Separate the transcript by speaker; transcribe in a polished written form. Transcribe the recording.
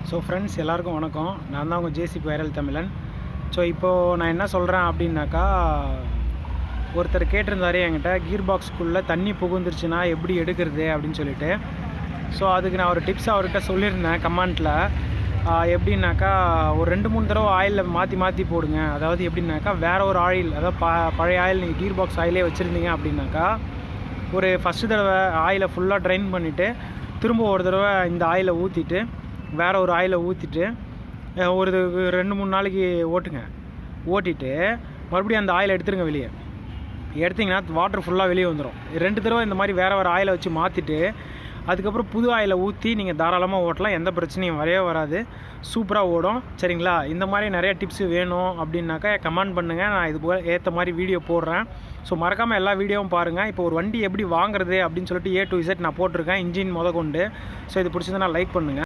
Speaker 1: So friends எல்லாருக்கும் வணக்கம். நான் தான் உங்கள் ஜேசிபி வைரல் தமிழன். ஸோ இப்போது நான் என்ன சொல்கிறேன் அப்படின்னாக்கா, ஒருத்தர் கேட்டிருந்தாரு என்கிட்ட, கீர் பாக்ஸ்க்குள்ளே தண்ணி புகுந்துருச்சுன்னா எப்படி எடுக்கிறது அப்படின்னு சொல்லிட்டு. ஸோ அதுக்கு நான் ஒரு டிப்ஸ் அவர்கிட்ட சொல்லியிருந்தேன் கமெண்ட்டில். எப்படின்னாக்கா, ஒரு 2-3 தடவை ஆயிலில் மாற்றி போடுங்க. அதாவது எப்படின்னாக்கா, வேறு ஒரு ஆயில், அதாவது பழைய ஆயில் நீங்கள் கீர் பாக்ஸ் ஆயிலே வச்சுருந்தீங்க அப்படின்னாக்கா, ஒரு ஃபஸ்ட்டு தடவை ஆயிலை ஃபுல்லாக ட்ரைன் பண்ணிவிட்டு திரும்ப ஒரு தடவை இந்த ஆயிலை ஊற்றிட்டு வேறு ஒரு ஆயிலை ஊற்றிட்டு ஒரு 2-3 நாளைக்கு ஓட்டிட்டு மறுபடியும் அந்த ஆயிலை எடுத்துருங்க. வெளியே எடுத்திங்கன்னா வாட்டர் ஃபுல்லாக வெளியே வந்துடும். 2 தடவை இந்த மாதிரி வேறு ஆயிலை வச்சு மாற்றிட்டு அதுக்கப்புறம் புது ஆயிலை ஊற்றி நீங்கள் தாராளமாக ஓட்டலாம். எந்த பிரச்சனையும் வராது. சூப்பராக ஓடும். சரிங்களா? இந்த மாதிரி நிறைய டிப்ஸு வேணும் அப்படின்னாக்கா கமெண்ட் பண்ணுங்கள். நான் இது போல் ஏற்ற மாதிரி வீடியோ போடுறேன். ஸோ மறக்காமல் எல்லா வீடியோவும் பாருங்கள். இப்போ ஒரு வண்டி எப்படி வாங்குறது அப்படின்னு சொல்லிட்டு A to Z நான் போட்டிருக்கேன், இன்ஜின் கொண்டு. ஸோ இது பிடிச்சதுன்னா லைக் பண்ணுங்கள்.